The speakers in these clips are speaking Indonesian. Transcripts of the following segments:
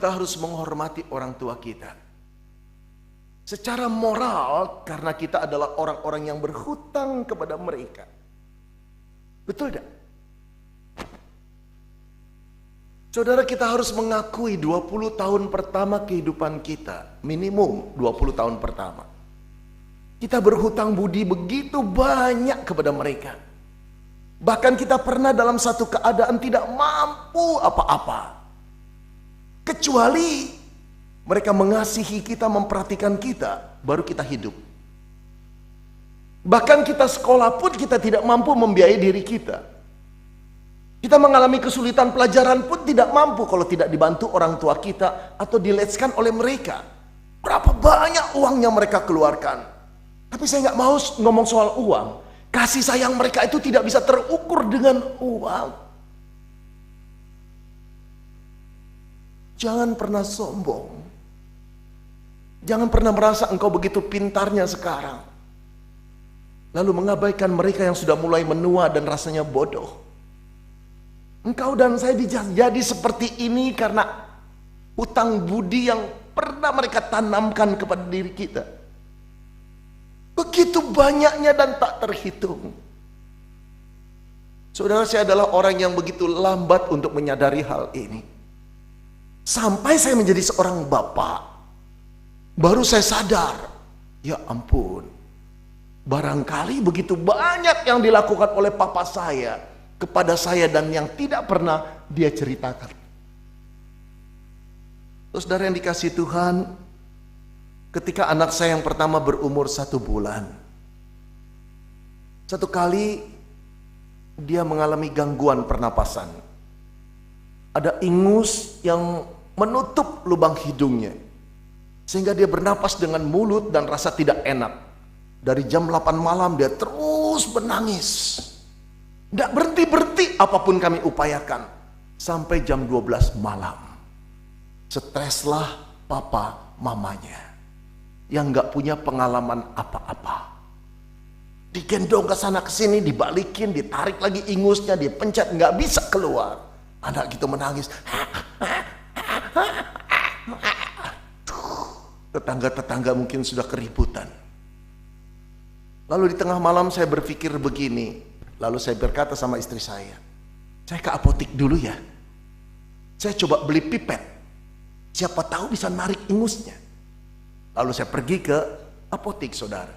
Kita harus menghormati orang tua kita. Secara moral, karena kita adalah orang-orang yang berhutang kepada mereka. Betul tidak? Saudara, kita harus mengakui 20 tahun pertama kehidupan kita, minimum 20 tahun pertama, kita berhutang budi begitu banyak kepada mereka. Bahkan kita pernah dalam satu keadaan tidak mampu apa-apa, kecuali mereka mengasihi kita, memperhatikan kita, baru kita hidup. Bahkan kita sekolah pun kita tidak mampu membiayai diri kita. Kita mengalami kesulitan pelajaran pun tidak mampu kalau tidak dibantu orang tua kita atau dileskan oleh mereka. Berapa banyak uang yang mereka keluarkan. Tapi saya nggak mau ngomong soal uang. Kasih sayang mereka itu tidak bisa terukur dengan uang. Jangan pernah sombong. Jangan pernah merasa engkau begitu pintarnya sekarang, lalu mengabaikan mereka yang sudah mulai menua dan rasanya bodoh. Engkau dan saya jadi seperti ini karena hutang budi yang pernah mereka tanamkan kepada diri kita. Begitu banyaknya dan tak terhitung. Saudara, saya adalah orang yang begitu lambat untuk menyadari hal ini. Sampai saya menjadi seorang bapak, baru saya sadar, ya ampun, barangkali begitu banyak yang dilakukan oleh papa saya kepada saya dan yang tidak pernah dia ceritakan. Saudara yang dikasihi Tuhan, ketika anak saya yang pertama berumur 1 bulan, satu kali dia mengalami gangguan pernapasan. Ada ingus yang menutup lubang hidungnya, sehingga dia bernapas dengan mulut dan rasa tidak enak. Dari jam 8 malam dia terus menangis. Tidak berhenti-berhenti apapun kami upayakan. Sampai jam 12 malam. Streslah papa mamanya, yang gak punya pengalaman apa-apa. Digendong ke sana ke sini, dibalikin, ditarik lagi ingusnya, dipencet, gak bisa keluar. Anak gitu menangis. Tetangga-tetangga mungkin sudah keributan. Lalu di tengah malam saya berpikir begini. Lalu saya berkata sama istri saya ke apotek dulu ya. Saya coba beli pipet. Siapa tahu bisa narik ingusnya. Lalu saya pergi ke apotek, saudara.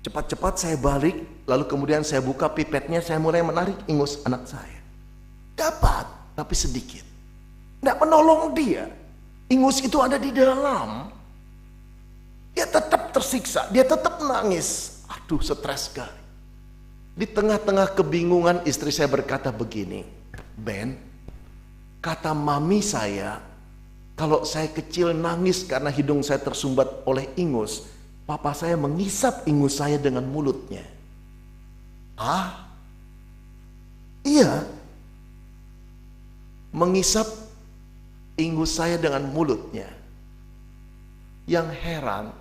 Cepat-cepat saya balik. Lalu kemudian saya buka pipetnya. Saya mulai menarik ingus anak saya. Dapat, tapi sedikit. Tidak menolong dia. Ingus itu ada di dalam. Dia tetap tersiksa. Dia tetap nangis. Aduh, stres sekali. Di tengah-tengah kebingungan istri saya berkata begini, Ben, kata mami saya, kalau saya kecil nangis karena hidung saya tersumbat oleh ingus, papa saya menghisap ingus saya dengan mulutnya. Ah? Iya. Menghisap ingus saya dengan mulutnya. Yang heran,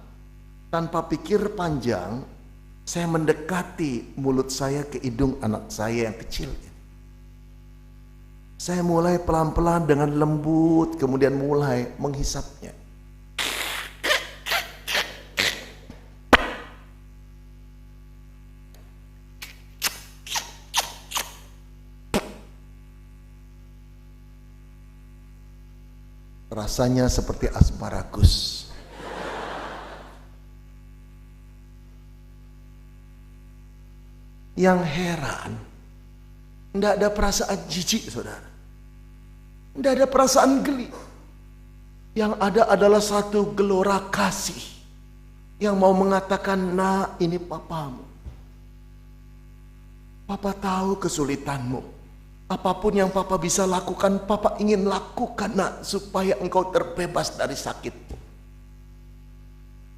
tanpa pikir panjang, saya mendekati mulut saya ke hidung anak saya yang kecil. Saya mulai pelan-pelan dengan lembut, kemudian mulai menghisapnya. Rasanya seperti asparagus. Yang heran, tidak ada perasaan jijik, saudara. Tidak ada perasaan geli. Yang ada adalah satu gelora kasih yang mau mengatakan, nah ini papamu. Papa tahu kesulitanmu. Apapun yang papa bisa lakukan, papa ingin lakukan, nak, supaya engkau terbebas dari sakitmu.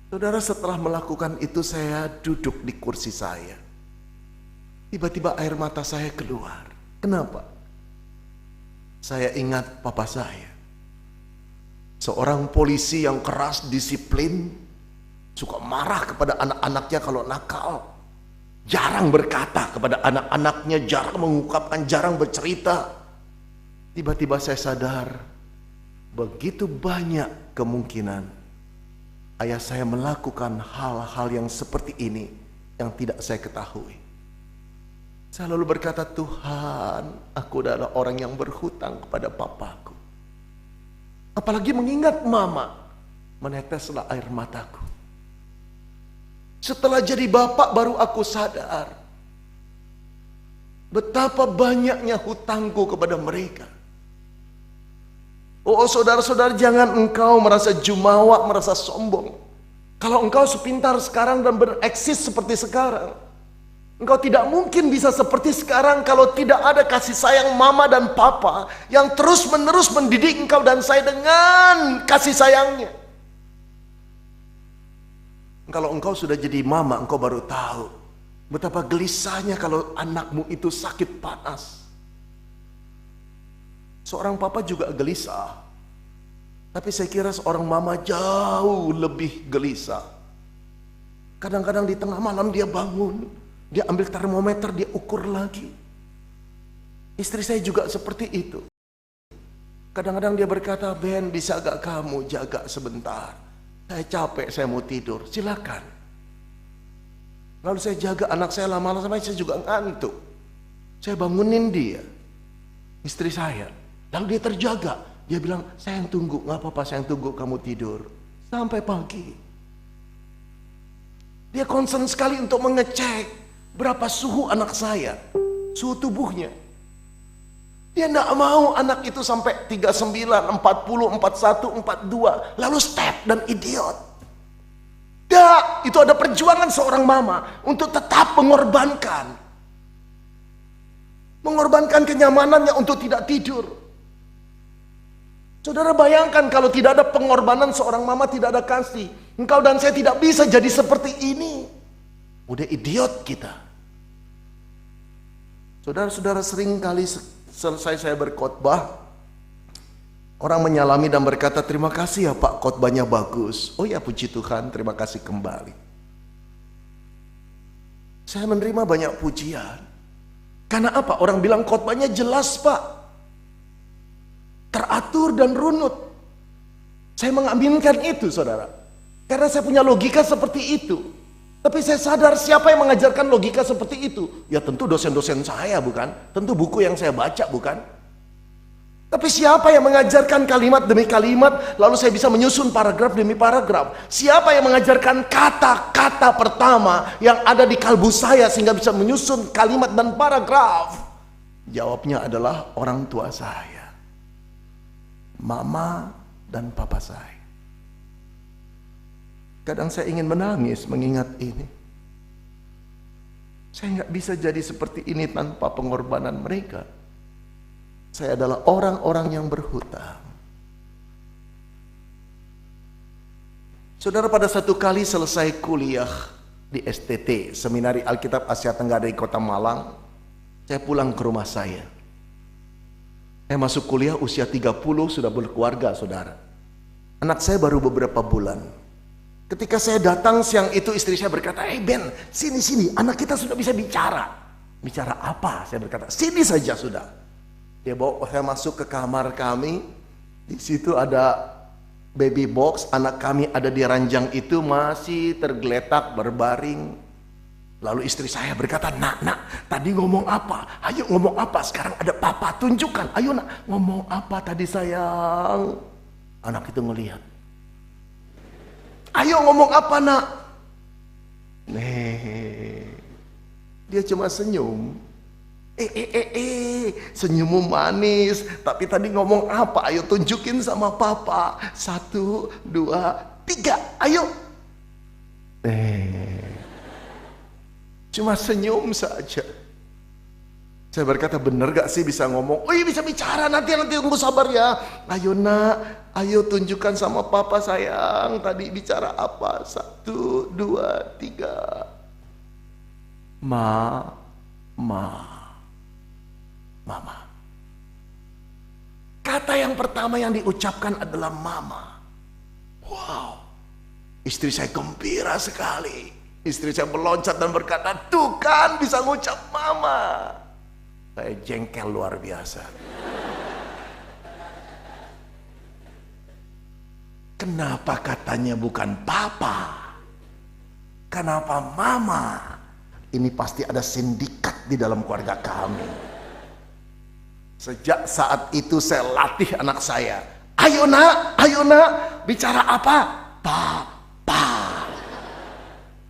Saudara, setelah melakukan itu saya duduk di kursi saya. Tiba-tiba air mata saya keluar. Kenapa? Saya ingat papa saya. Seorang polisi yang keras, disiplin, suka marah kepada anak-anaknya kalau nakal. Jarang berkata kepada anak-anaknya, jarang mengungkapkan, jarang bercerita. Tiba-tiba saya sadar, begitu banyak kemungkinan ayah saya melakukan hal-hal yang seperti ini yang tidak saya ketahui. Saya lalu berkata, Tuhan, aku adalah orang yang berhutang kepada papaku. Apalagi mengingat mama, meneteslah air mataku. Setelah jadi bapak baru aku sadar betapa banyaknya hutangku kepada mereka. Oh saudara-saudara, jangan engkau merasa jumawa, merasa sombong. Kalau engkau sepintar sekarang dan bereksis seperti sekarang, engkau tidak mungkin bisa seperti sekarang kalau tidak ada kasih sayang mama dan papa yang terus-menerus mendidik engkau dan saya dengan kasih sayangnya. Kalau engkau sudah jadi mama, engkau baru tahu betapa gelisahnya kalau anakmu itu sakit panas. Seorang papa juga gelisah, tapi saya kira seorang mama jauh lebih gelisah. Kadang-kadang di tengah malam dia bangun, dia ambil termometer, dia ukur lagi. Istri saya juga seperti itu. Kadang-kadang dia berkata, Ben, bisa gak kamu jaga sebentar? Saya capek, saya mau tidur. Silakan. Lalu saya jaga anak saya, lama-lama saya juga ngantuk. Saya bangunin dia, istri saya. Lalu dia terjaga. Dia bilang, saya yang tunggu, gak apa-apa, saya yang tunggu kamu tidur. Sampai pagi. Dia concern sekali untuk mengecek berapa suhu anak saya, suhu tubuhnya. Dia tidak mau anak itu sampai 39, 40, 41, 42, lalu step dan idiot. Tidak, itu ada perjuangan seorang mama untuk tetap mengorbankan kenyamanannya untuk tidak tidur. Saudara bayangkan kalau tidak ada pengorbanan seorang mama, tidak ada kasih, engkau dan saya tidak bisa jadi seperti ini. Udah idiot kita. Saudara-saudara, sering kali selesai saya berkhotbah, orang menyalami dan berkata, terima kasih ya Pak, khotbahnya bagus. Oh ya, puji Tuhan, terima kasih kembali. Saya menerima banyak pujian. Karena apa? Orang bilang khotbahnya jelas Pak, teratur dan runut. Saya mengaminkan itu saudara, karena saya punya logika seperti itu. Tapi saya sadar siapa yang mengajarkan logika seperti itu? Ya tentu dosen-dosen saya bukan? Tentu buku yang saya baca bukan? Tapi siapa yang mengajarkan kalimat demi kalimat, lalu saya bisa menyusun paragraf demi paragraf? Siapa yang mengajarkan kata-kata pertama yang ada di kalbu saya sehingga bisa menyusun kalimat dan paragraf? Jawabnya adalah orang tua saya, mama dan papa saya. Kadang saya ingin menangis mengingat ini. Saya nggak bisa jadi seperti ini tanpa pengorbanan mereka. Saya adalah orang-orang yang berhutang. Saudara, pada satu kali selesai kuliah di STT, Seminari Alkitab Asia Tenggara di Kota Malang, saya pulang ke rumah saya. Saya masuk kuliah usia 30, sudah berkeluarga saudara. Anak saya baru beberapa bulan. Ketika saya datang siang itu, istri saya berkata, Ben, sini, anak kita sudah bisa bicara. Bicara apa? Saya berkata, sini saja sudah. Dia bawa saya masuk ke kamar kami. Di situ ada baby box, anak kami ada di ranjang itu masih tergeletak berbaring. Lalu istri saya berkata, nak, tadi ngomong apa? Ayo ngomong apa? Sekarang ada papa, tunjukkan. Ayo nak, ngomong apa tadi sayang? Anak itu ngelihat. Ayo ngomong apa nak? Dia cuma senyum. Senyummu manis. Tapi tadi ngomong apa? Ayo tunjukin sama papa. 1, 2, 3. Ayo. Cuma senyum saja. Saya berkata, bener gak sih bisa ngomong? Oh iya bisa bicara, nanti tunggu sabar ya. Ayo nak, ayo tunjukkan sama papa sayang, tadi bicara apa? 1, 2, 3. Mama. Kata yang pertama yang diucapkan adalah mama. Wow, istri saya gembira sekali. Istri saya meloncat dan berkata, tuh kan bisa ngucap mama. Saya jengkel luar biasa. Kenapa katanya bukan papa? Kenapa mama? Ini pasti ada sindikat di dalam keluarga kami. Sejak saat itu saya latih anak saya. Ayo nak, bicara apa? Papa.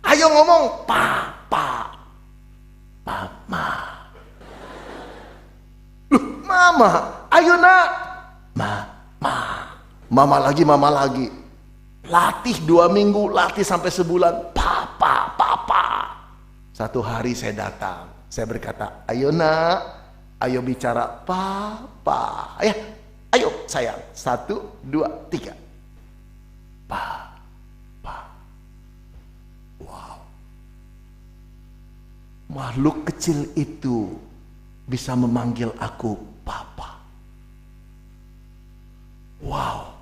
Ayo ngomong papa. Mama. Loh, mama. Ayo nak. Mama. Mama lagi. Latih 2 minggu, latih sampai sebulan. Papa. Satu hari saya datang. Saya berkata, ayo nak. Ayo bicara papa. Ayo sayang. 1, 2, 3. Papa. Wow. Makhluk kecil itu bisa memanggil aku papa. Wow.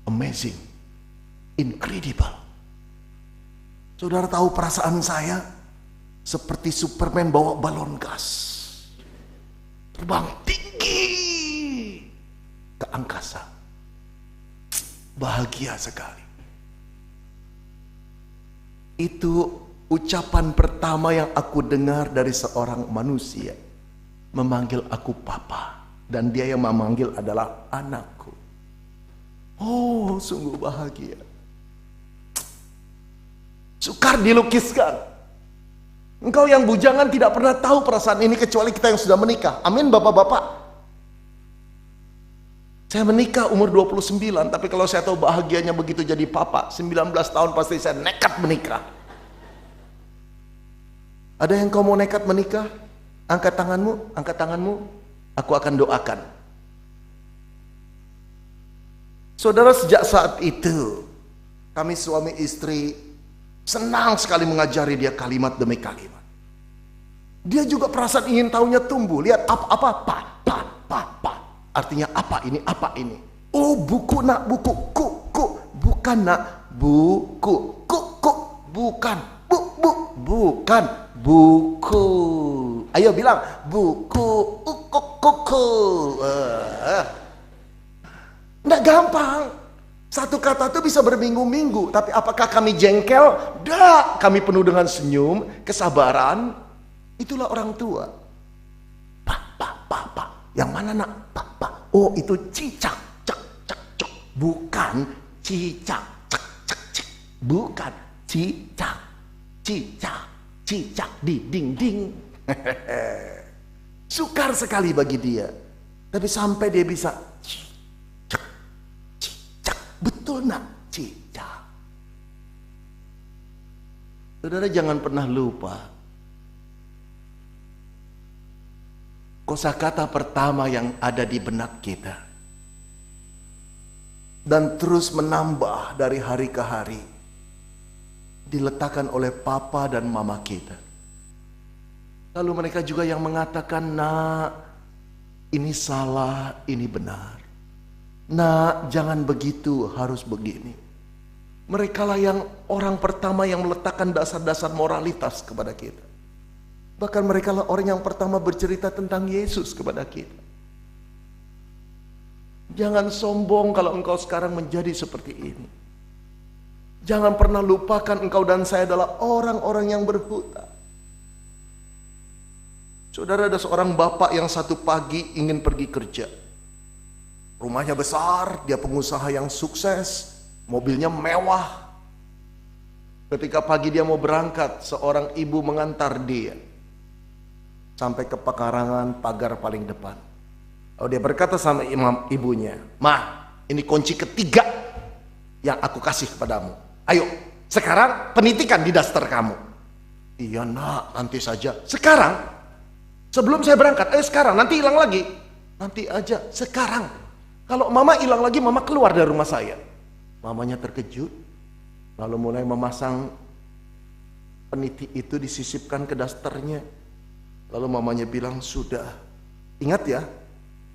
Amazing. Incredible. Saudara tahu perasaan saya? Seperti Superman bawa balon gas. Terbang tinggi ke angkasa. Bahagia sekali. Itu ucapan pertama yang aku dengar dari seorang manusia. Memanggil aku papa. Dan dia yang memanggil adalah anakku. Oh, sungguh bahagia. Sukar dilukiskan. Engkau yang bujangan tidak pernah tahu perasaan ini kecuali kita yang sudah menikah. Amin bapak-bapak. Saya menikah umur 29, tapi kalau saya tahu bahagianya begitu jadi papa, 19 tahun pasti saya nekat menikah. Ada yang kau mau nekat menikah? Angkat tanganmu, aku akan doakan. Saudara, sejak saat itu kami suami istri senang sekali mengajari dia kalimat demi kalimat. Dia juga perasaan ingin tahunya tumbuh. Lihat apa. Artinya apa ini? Oh, buku nak, buku. Ku. Bukan nak, buku. Ku. Bukan. Bukan. Buku. Ayo bilang, buku. Ku. Nggak gampang. Satu kata itu bisa berminggu-minggu. Tapi apakah kami jengkel? Nggak. Kami penuh dengan senyum, kesabaran. Itulah orang tua. Pak. Yang mana nak? Pak. Oh, itu cicak. Cek. Bukan cicak. Cek. Bukan cicak. Cicak di dinding. Sukar sekali bagi dia. Tapi sampai dia bisa cicak. Betul nak? Cicak. Saudara jangan pernah lupa. Kosakata pertama yang ada di benak kita dan terus menambah dari hari ke hari diletakkan oleh papa dan mama kita. Lalu mereka juga yang mengatakan, nak, ini salah, ini benar. Nak, jangan begitu, harus begini. Merekalah yang orang pertama yang meletakkan dasar-dasar moralitas kepada kita. Bahkan mereka lah orang yang pertama bercerita tentang Yesus kepada kita. Jangan sombong kalau engkau sekarang menjadi seperti ini. Jangan pernah lupakan engkau dan saya adalah orang-orang yang berhutang. Saudara, ada seorang bapak yang satu pagi ingin pergi kerja. Rumahnya besar, dia pengusaha yang sukses, mobilnya mewah. Ketika pagi dia mau berangkat, seorang ibu mengantar dia sampai ke pekarangan pagar paling depan. Lalu dia berkata sama ibunya, "Ma, ini kunci ketiga yang aku kasih kepadamu. Ayo, sekarang penitikan di daster kamu." "Iya nak, nanti saja." "Sekarang? Sebelum saya berangkat?" Sekarang, nanti hilang lagi." "Nanti aja, sekarang. Kalau mama hilang lagi, mama keluar dari rumah saya." Mamanya terkejut, lalu mulai memasang peniti itu, disisipkan ke dasternya. Lalu mamanya bilang, "Sudah, ingat ya,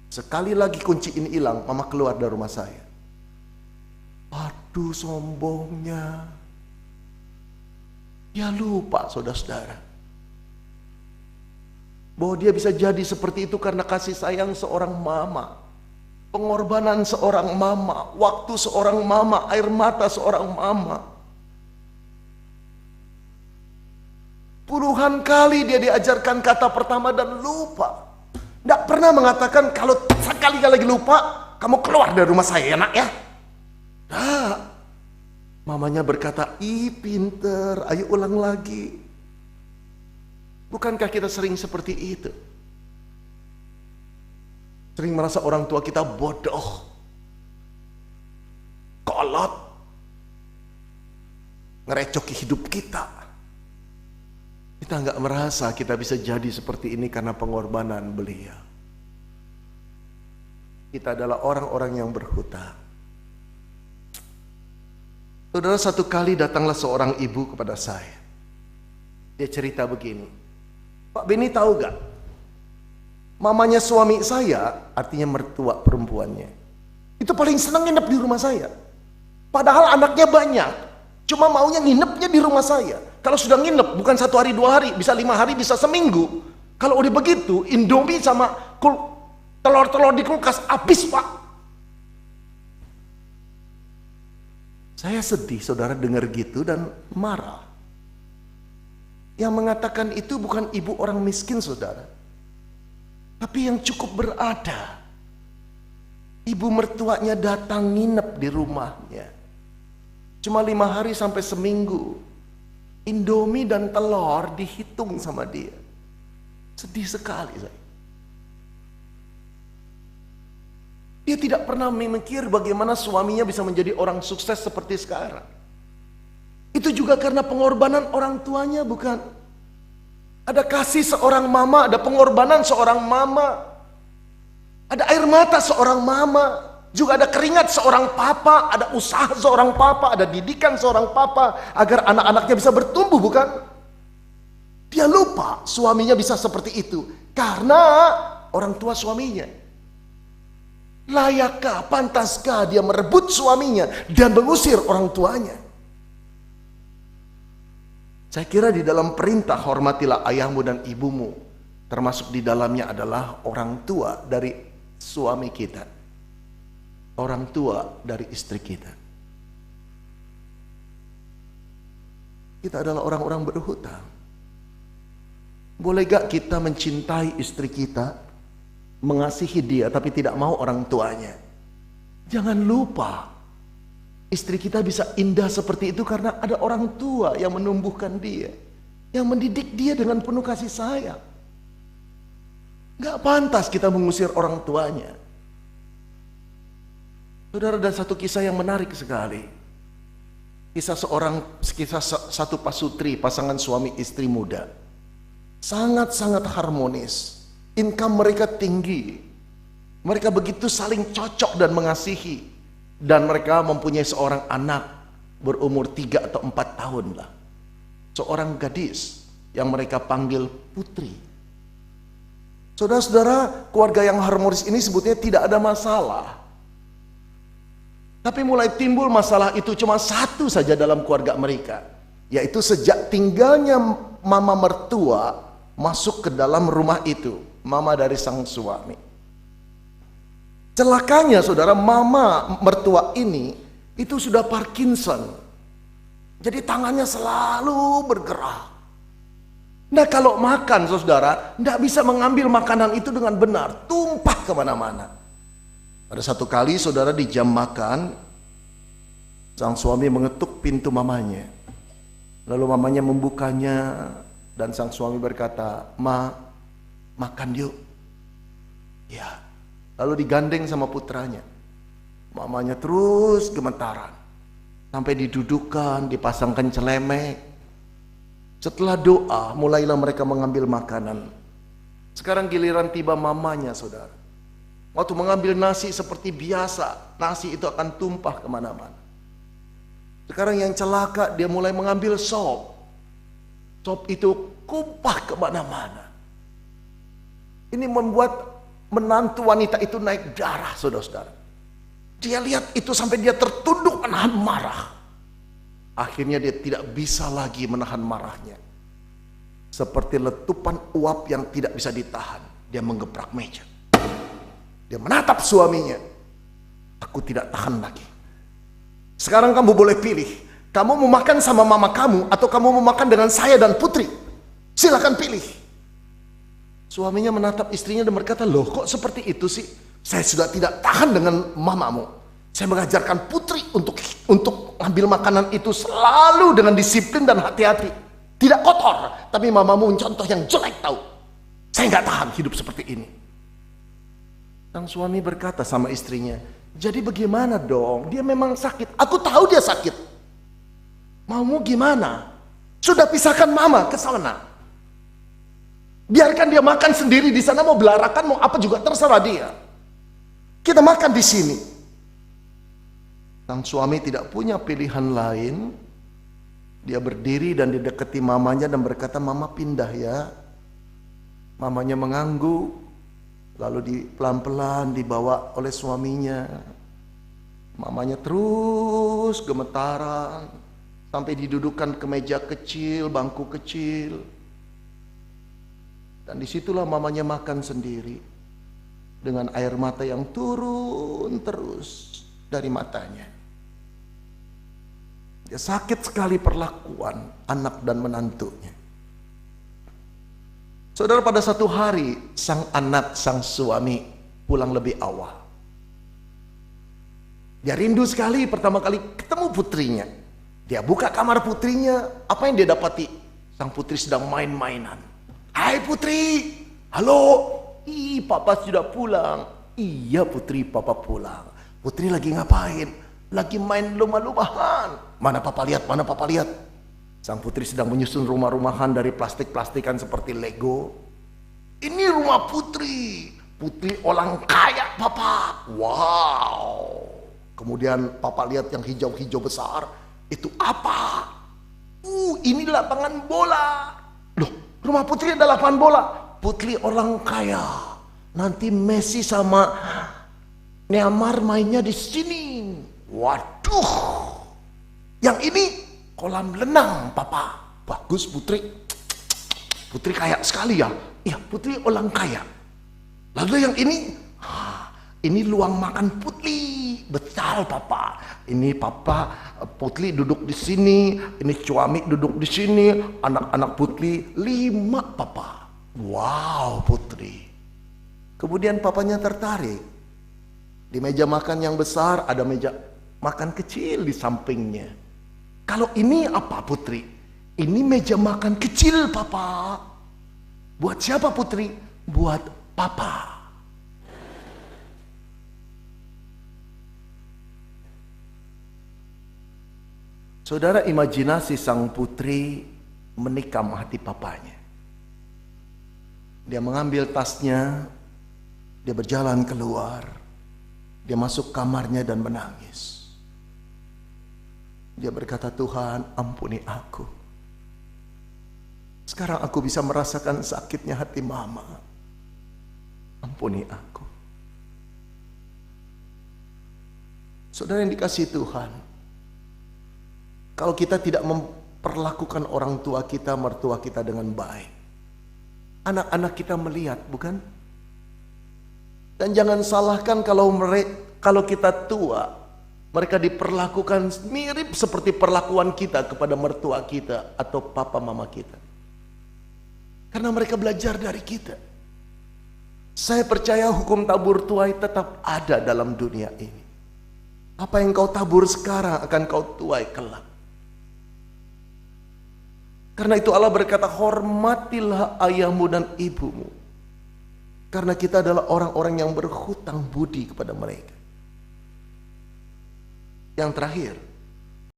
sekali lagi kunci ini hilang, mama keluar dari rumah saya." Aduh, sombongnya. Dia lupa, saudara-saudara, bahwa dia bisa jadi seperti itu karena kasih sayang seorang mama. Pengorbanan seorang mama, waktu seorang mama, air mata seorang mama. Puluhan kali dia diajarkan kata pertama dan lupa. Tidak pernah mengatakan, kalau sekali lagi lupa, kamu keluar dari rumah saya, nak ya. Nah, mamanya berkata, ih pinter, ayo ulang lagi. Bukankah kita sering seperti itu? Sering merasa orang tua kita bodoh, kolot, ngerecoki hidup kita. Kita nggak merasa kita bisa jadi seperti ini karena pengorbanan beliau. Kita adalah orang-orang yang berhutang. Saudara, satu kali datanglah seorang ibu kepada saya. Dia cerita begini, Pak Beni tahu gak? Mamanya suami saya, artinya mertua perempuannya, itu paling senang nginep di rumah saya. Padahal anaknya banyak, cuma maunya nginepnya di rumah saya. Kalau sudah nginep, bukan 1 hari 2 hari, bisa 5 hari, bisa seminggu. Kalau udah begitu, Indomie sama telur-telur di kulkas habis, Pak. Saya sedih, saudara, dengar gitu dan marah. Yang mengatakan itu bukan ibu orang miskin, saudara, tapi yang cukup berada. Ibu mertuanya datang nginep di rumahnya, cuma 5 hari sampai seminggu. Indomie dan telur dihitung sama dia. Sedih sekali saya. Dia tidak pernah memikir bagaimana suaminya bisa menjadi orang sukses seperti sekarang. Itu juga karena pengorbanan orang tuanya, bukan? Ada kasih seorang mama, ada pengorbanan seorang mama, ada air mata seorang mama, juga ada keringat seorang papa, ada usaha seorang papa, ada didikan seorang papa agar anak-anaknya bisa bertumbuh, bukan? Dia lupa suaminya bisa seperti itu karena orang tua suaminya. Layakkah, pantaskah dia merebut suaminya dan mengusir orang tuanya? Saya kira di dalam perintah hormatilah ayahmu dan ibumu, termasuk di dalamnya adalah orang tua dari suami kita, orang tua dari istri kita. Kita adalah orang-orang berhutang. Boleh gak kita mencintai istri kita, mengasihi dia, tapi tidak mau orang tuanya? Jangan lupa, istri kita bisa indah seperti itu karena ada orang tua yang menumbuhkan dia, yang mendidik dia dengan penuh kasih sayang. Gak pantas kita mengusir orang tuanya. Saudara, ada satu kisah yang menarik sekali. Kisah satu pasutri, pasangan suami istri muda. Sangat-sangat harmonis. Income mereka tinggi. Mereka begitu saling cocok dan mengasihi. Dan mereka mempunyai seorang anak berumur 3 atau 4 tahun lah. Seorang gadis yang mereka panggil Putri. Saudara-saudara, keluarga yang harmonis ini sebetulnya tidak ada masalah. Tapi mulai timbul masalah itu cuma satu saja dalam keluarga mereka. Yaitu sejak tinggalnya mama mertua masuk ke dalam rumah itu. Mama dari sang suami. Celakanya saudara, mama mertua ini itu sudah Parkinson. Jadi tangannya selalu bergerak. Nah kalau makan saudara, tidak bisa mengambil makanan itu dengan benar. Tumpah kemana-mana. Pada satu kali saudara di jam makan, sang suami mengetuk pintu mamanya. Lalu mamanya membukanya dan sang suami berkata, "Ma, makan yuk." Ya. Lalu digandeng sama putranya. Mamanya terus gemetaran. Sampai didudukkan, dipasangkan celemek. Setelah doa, mulailah mereka mengambil makanan. Sekarang giliran tiba mamanya, saudara. Waktu mengambil nasi seperti biasa, nasi itu akan tumpah kemana-mana. Sekarang yang celaka, dia mulai mengambil sop. Sop itu tumpah kemana-mana. Ini membuat menantu wanita itu naik darah, saudara-saudara. Dia lihat itu sampai dia tertunduk menahan marah. Akhirnya dia tidak bisa lagi menahan marahnya. Seperti letupan uap yang tidak bisa ditahan. Dia menggebrak meja. Dia menatap suaminya. Aku tidak tahan lagi. Sekarang kamu boleh pilih. Kamu mau makan sama mama kamu atau kamu mau makan dengan saya dan Putri. Silakan pilih. Suaminya menatap istrinya dan berkata, loh kok seperti itu sih? Saya sudah tidak tahan dengan mamamu. Saya mengajarkan Putri untuk ambil makanan itu selalu dengan disiplin dan hati-hati. Tidak kotor, tapi mamamu contoh yang jelek tahu. Saya nggak tahan hidup seperti ini. Sang suami berkata sama istrinya, jadi bagaimana dong? Dia memang sakit. Aku tahu dia sakit. Maumu gimana? Sudah pisahkan mama ke sana. Biarkan dia makan sendiri di sana, mau belarakan, mau apa juga terserah dia. Kita makan di sini. Sang suami tidak punya pilihan lain. Dia berdiri dan didekati mamanya dan berkata, mama pindah ya. Mamanya mengangguk, lalu pelan-pelan dibawa oleh suaminya. Mamanya terus gemetaran sampai didudukkan ke meja kecil, bangku kecil. Dan disitulah mamanya makan sendiri dengan air mata yang turun terus dari matanya. Dia sakit sekali perlakuan anak dan menantunya. Saudara, pada satu hari sang anak, sang suami pulang lebih awal. Dia rindu sekali pertama kali ketemu putrinya. Dia buka kamar putrinya, apa yang dia dapati? Sang putri sedang main-mainan. Hai Putri, halo. Ih, papa sudah pulang. Iya Putri, papa pulang. Putri lagi ngapain? Lagi main lumah-lumahan. Mana papa lihat, mana papa lihat. Sang putri sedang menyusun rumah-rumahan dari plastik-plastikan seperti Lego. Ini rumah Putri. Putri orang kaya papa. Wow. Kemudian papa lihat yang hijau-hijau besar. Itu apa? Ini lapangan bola. Loh, rumah Putri ada lapangan bola. Putri orang kaya. Nanti Messi sama Neymar mainnya di sini. Waduh. Yang ini kolam renang, papa. Bagus Putri. Putri kaya sekali ya. Iya, Putri orang kaya. Lalu yang ini luang makan Putri. Betul papa. Ini papa, Putri duduk di sini. Ini suami duduk di sini. Anak-anak Putri 5 papa. Wow Putri. Kemudian papanya tertarik. Di meja makan yang besar ada meja makan kecil di sampingnya. Kalau ini apa Putri? Ini meja makan kecil papa. Buat siapa Putri? Buat papa. Saudara, imajinasi sang putri menikam hati papanya. Dia mengambil tasnya, dia berjalan keluar, dia masuk kamarnya dan menangis. Dia berkata, Tuhan ampuni aku. Sekarang aku bisa merasakan sakitnya hati mama. Ampuni aku. Saudara yang dikasihi Tuhan, kalau kita tidak memperlakukan orang tua kita, mertua kita dengan baik, anak-anak kita melihat, bukan? Dan jangan salahkan kalau kita tua, mereka diperlakukan mirip seperti perlakuan kita kepada mertua kita atau papa mama kita. Karena mereka belajar dari kita. Saya percaya hukum tabur tuai tetap ada dalam dunia ini. Apa yang kau tabur sekarang akan kau tuai kelak. Karena itu Allah berkata, hormatilah ayahmu dan ibumu. Karena kita adalah orang-orang yang berhutang budi kepada mereka. Yang terakhir,